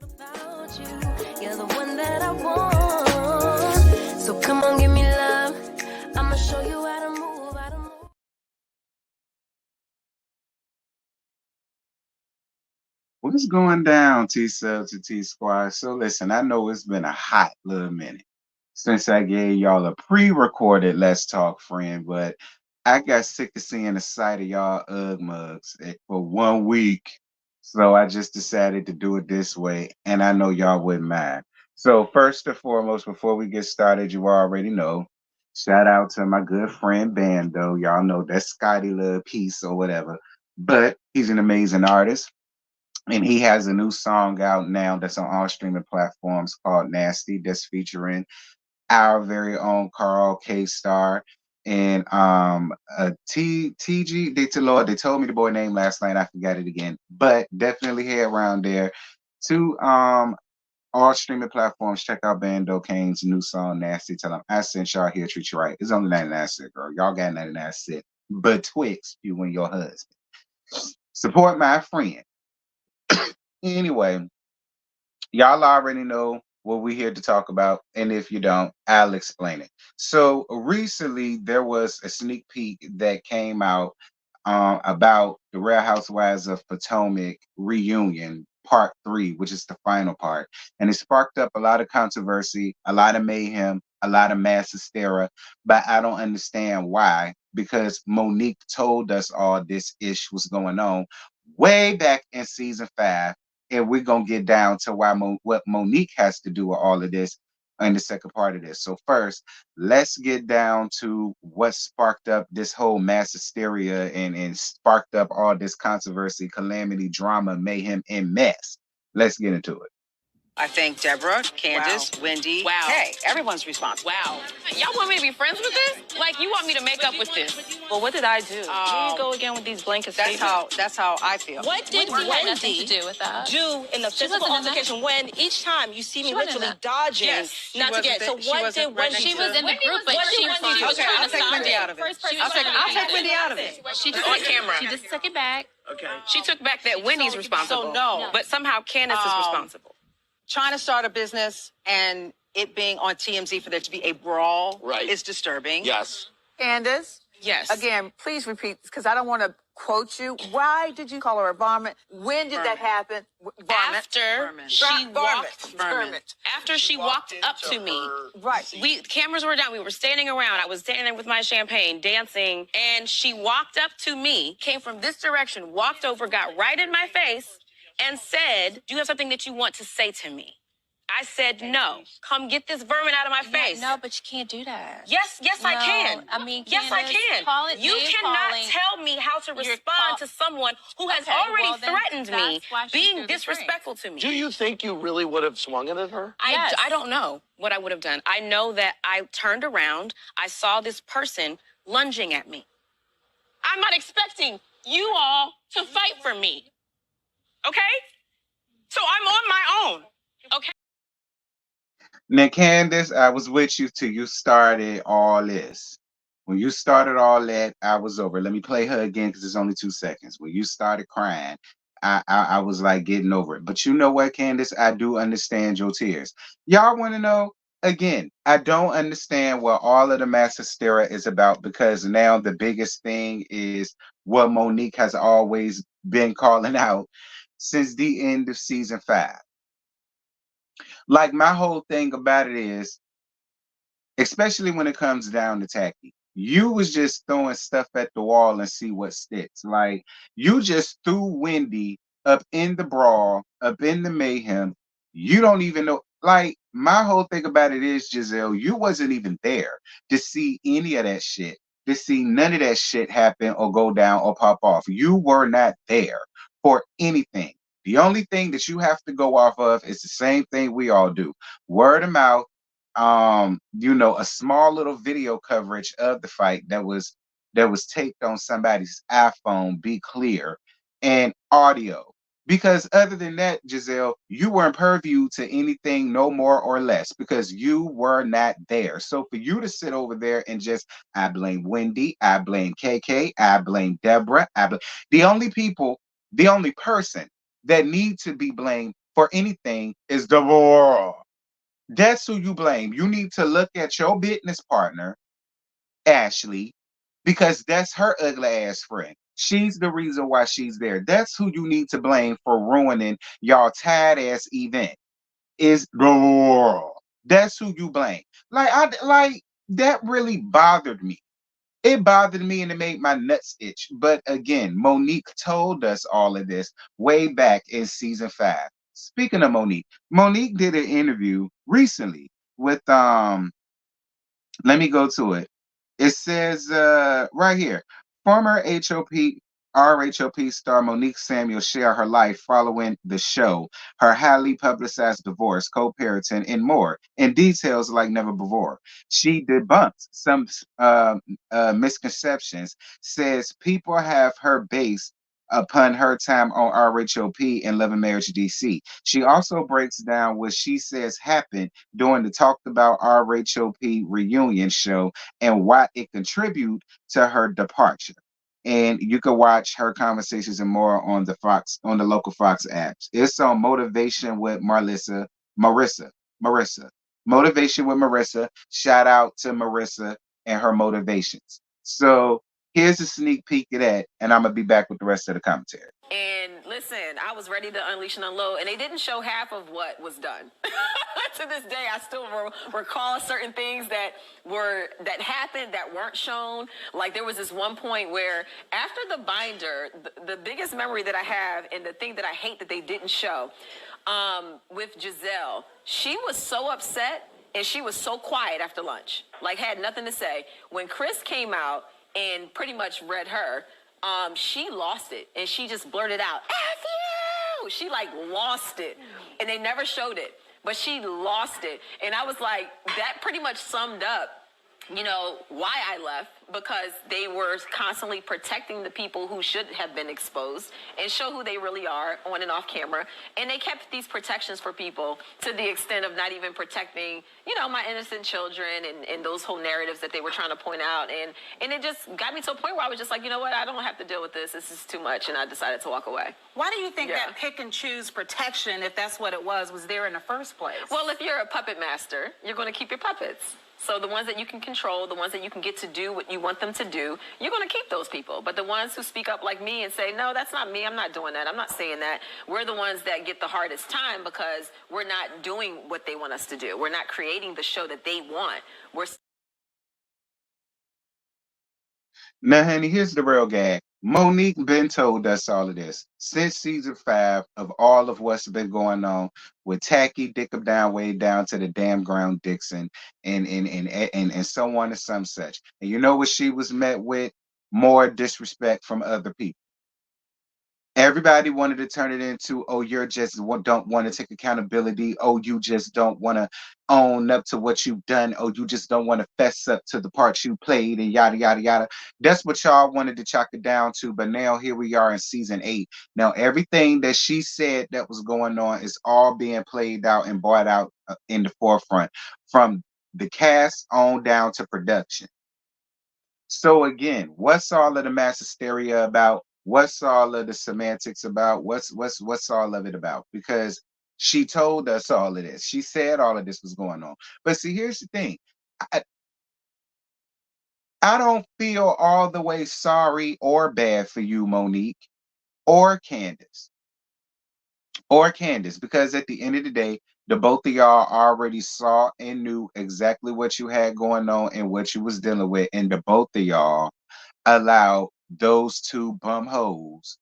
About you, you're the one that I want. So come on, give me love. I'ma show you how to move, how to move. What's going down, T Sub to T Squad? So listen, I know it's been a hot little minute since I gave y'all a pre-recorded Let's Talk Friend, but I got sick of seeing the sight of y'all Ugg mugs for 1 week. So I just decided to do it this way, and I know y'all wouldn't mind. So first and foremost, before we get started, you already know. Shout out to my good friend Bando. Y'all know that's Scotty Little Piece or whatever. But he's an amazing artist. And he has a new song out now that's on all streaming platforms called Nasty, that's featuring our very own Carl K Star and TG. They told me the boy name last night, I forgot it again. But definitely head around there to all streaming platforms. Check out Bando Kane's new song Nasty. Tell him I sent y'all here, treat you right. It's only 99 cents, girl. Y'all got 99 cents. But Twix, you and your husband. Support my friend. Anyway, y'all already know what we're here to talk about, and if you don't, I'll explain it. So recently, there was a sneak peek that came out about the Real Housewives of Potomac reunion part 3, which is the final part, and it sparked up a lot of controversy, a lot of mayhem, a lot of mass hysteria. But I don't understand why, because Monique told us all this ish was going on way back in season 5, and we're gonna get down to why what Monique has to do with all of this in the second part of this. So first, let's get down to what sparked up this whole mass hysteria and sparked up all this controversy, calamity, drama, mayhem, and mess. Let's get into it. I think Deborah, Candace, Wendy, Kay, everyone's responsible. Wow. Y'all want me to be friends with this? Like, you want me to make up with this? Well, what did I do? Here you go again with these blanket statements. That's how I feel. What did Wendy had nothing Wendy to do with that. do in the physical wasn't in that. altercation when each time you see me She wasn't in literally that. dodging Yes, she not to wasn't get? So there. She what wasn't did Wendy ready She do? was in the Wendy group, but what did she Wendy was do? Okay, I'll take Wendy out of it. I'll take Wendy out of it. She just On camera. She just took it back. Okay. She took back that Wendy's responsible. So no. But somehow Candace is responsible. Trying to start a business and it being on TMZ for there to be a brawl Right. is disturbing. Yes. Candace, Yes. again, please repeat because I don't want to quote you. Why did you call her a varmint? When did that happen? Varmint. After she Varmint. walked, Varmint. after she walked up to me, Right. cameras were down. We were standing around. I was standing there with my champagne, dancing, and she walked up to me, came from this direction, walked over, got right in my face, and said, "Do you have something that you want to say to me?" I said, "No. Come get this vermin out of my face." No, but you can't do that. Yes, I No, can. I mean, yes, I Candace, can. call it You name cannot calling. tell me how to respond to someone who has Okay, already well, then threatened me, that's why she being threw the drink. disrespectful to me. Do you think you really would have swung it at her? Yes. I don't know what I would have done. I know that I turned around. I saw this person lunging at me. I'm not expecting you all to fight for me. Okay? So I'm on my own. Okay? Now, Candace, I was with you till you started all this. When you started all that, I was over. Let me play her again because it's only 2 seconds. When you started crying, I was like getting over it. But you know what, Candace? I do understand your tears. Y'all want to know? Again, I don't understand what all of the mass hysteria is about because now the biggest thing is what Monique has always been calling out since the end of season 5. Like my whole thing about it is, especially when it comes down to Tacky, you was just throwing stuff at the wall and see what sticks. Like you just threw Wendy up in the brawl, up in the mayhem. You don't even know. Like my whole thing about it is, Giselle, you wasn't even there to see any of that shit, to see none of that shit happen or go down or pop off. You were not there for anything. The only thing that you have to go off of is the same thing we all do. Word of mouth, a small little video coverage of the fight that was taped on somebody's iPhone, be clear, and audio. Because other than that, Giselle, you weren't purview to anything, no more or less, because you were not there. So for you to sit over there and just, I blame Wendy, I blame KK, I blame Deborah, the only person that need to be blamed for anything is Deborah. That's who you blame. You need to look at your business partner, Ashley, because that's her ugly ass friend. She's the reason why she's there. That's who you need to blame for ruining y'all tired ass event. Is Deborah. That's who you blame. Like that really bothered me. It bothered me and it made my nuts itch. But again, Monique told us all of this way back in season 5. Speaking of Monique, Monique did an interview recently with let me go to it. It says right here, former RHOP star Monique Samuel shared her life following the show, her highly publicized divorce, co-parenting, and more in details like never before. She debunked some misconceptions, says people have her based upon her time on RHOP and Love and Marriage DC. She also breaks down what she says happened during the talked about RHOP reunion show and why it contributed to her departure. And you can watch her conversations and more on the local Fox apps. It's on Motivation with Marissa. Motivation with Marissa. Shout out to Marissa and her motivations. So here's a sneak peek of that, and I'm gonna be back with the rest of the commentary. And listen, I was ready to unleash and unload, and they didn't show half of what was done. To this day, I still recall certain things that happened that weren't shown. Like there was this one point where after the binder, the biggest memory that I have, and the thing that I hate that they didn't show, with Giselle, she was so upset and she was so quiet after lunch, like had nothing to say. When Chris came out and pretty much read her, she lost it and she just blurted out, F you! She like lost it and they never showed it, but she lost it. And I was like, that pretty much summed up, you know, why I left, because they were constantly protecting the people who should have been exposed and show who they really are on and off camera. And they kept these protections for people to the extent of not even protecting, you know, my innocent children and those whole narratives that they were trying to point out. And it just got me to a point where I was just like, you know what, I don't have to deal with this. This is too much. And I decided to walk away. Why do you think that pick and choose protection, if that's what it was there in the first place? Well, if you're a puppet master, you're going to keep your puppets. So the ones that you can control, the ones that you can get to do what you want them to do, you're going to keep those people. But the ones who speak up like me and say, no, that's not me, I'm not doing that, I'm not saying that, we're the ones that get the hardest time because we're not doing what they want us to do. We're not creating the show that they want. Now, honey, here's the real gag. Monique been told us all of this since season 5 of all of what's been going on with Tacky, Dick 'em down, way down to the damn ground Dixon, and so on and some such. And you know what she was met with? More disrespect from other people. Everybody wanted to turn it into, oh, you're just don't want to take accountability. Oh, you just don't want to own up to what you've done. Oh, you just don't want to fess up to the part you played and yada, yada, yada. That's what y'all wanted to chalk it down to. But now here we are in season 8. Now, everything that she said that was going on is all being played out and brought out in the forefront from the cast on down to production. So again, what's all of the mass hysteria about? What's all of the semantics about? What's all of it about? Because she told us all of this. She said all of this was going on. But see, here's the thing. I don't feel all the way sorry or bad for you, Monique, or Candace. Because at the end of the day, the both of y'all already saw and knew exactly what you had going on and what you was dealing with. And the both of y'all allow those two bum hoes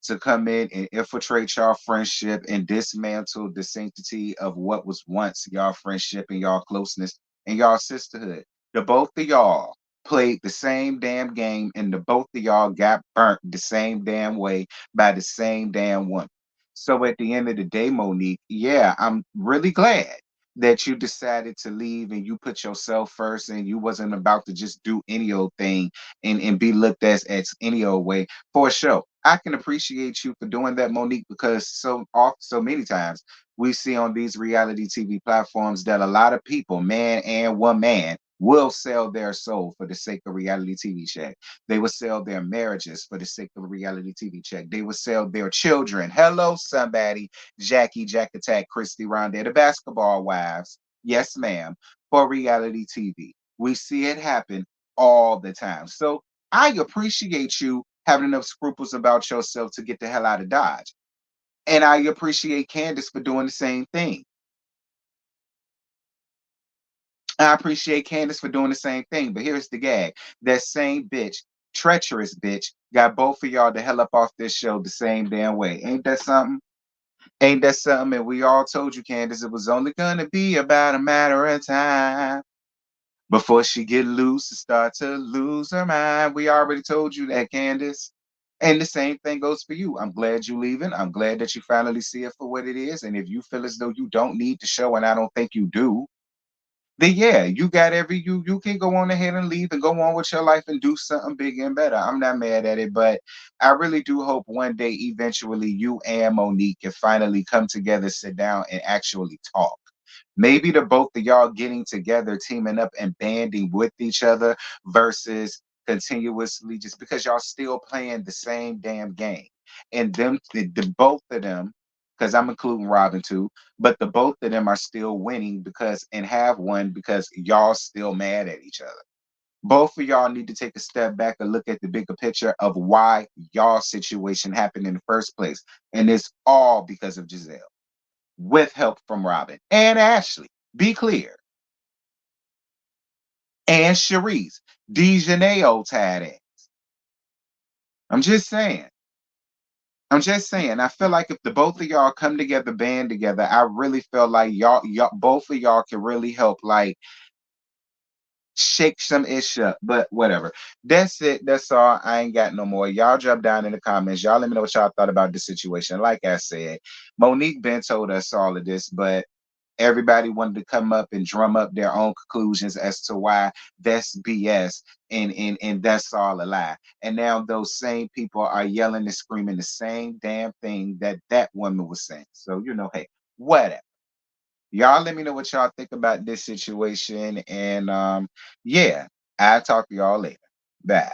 to come in and infiltrate y'all friendship and dismantle the sanctity of what was once y'all friendship and y'all closeness and y'all sisterhood. The both of y'all played the same damn game and the both of y'all got burnt the same damn way by the same damn woman. So at the end of the day, Monique, yeah, I'm really glad that you decided to leave and you put yourself first and you wasn't about to just do any old thing and be looked at as any old way for a show. I can appreciate you for doing that, Monique, because so many times we see on these reality TV platforms that a lot of people, man and woman, will sell their soul for the sake of reality TV check. They will sell their marriages for the sake of a reality TV check. They will sell their children. Hello, somebody. Jackie, Jack Attack, Christy Rondé, the basketball wives. Yes, ma'am. For reality TV. We see it happen all the time. So I appreciate you having enough scruples about yourself to get the hell out of Dodge. And I appreciate Candace for doing the same thing. I appreciate Candace for doing the same thing. But here's the gag. That same bitch, treacherous bitch, got both of y'all the hell up off this show the same damn way. Ain't that something? Ain't that something? And we all told you, Candace, it was only gonna be about a matter of time before she get loose and start to lose her mind. We already told you that, Candace. And the same thing goes for you. I'm glad you're leaving. I'm glad that you finally see it for what it is. And if you feel as though you don't need the show, and I don't think you do, then yeah, you got you can go on ahead and leave and go on with your life and do something big and better. I'm not mad at it, but I really do hope one day eventually you and Monique can finally come together, sit down, and actually talk. Maybe the both of y'all getting together, teaming up and banding with each other versus continuously just because y'all still playing the same damn game. And the both of them, because I'm including Robin too, but the both of them are still winning because and have won because y'all still mad at each other. Both of y'all need to take a step back and look at the bigger picture of why y'all situation happened in the first place. And it's all because of Giselle with help from Robin and Ashley. Be clear. And Sharice. DeJaneiro tied in. I'm just saying. I feel like if the both of y'all come together, band together, I really feel like y'all both of y'all can really help like shake some ish up. But whatever. That's it. That's all. I ain't got no more. Y'all drop down in the comments. Y'all let me know what y'all thought about the situation. Like I said, Monique Ben told us all of this, but everybody wanted to come up and drum up their own conclusions as to why that's BS and that's all a lie. And now those same people are yelling and screaming the same damn thing that that woman was saying. So, hey, whatever. Y'all let me know what y'all think about this situation. And yeah, I'll talk to y'all later. Bye.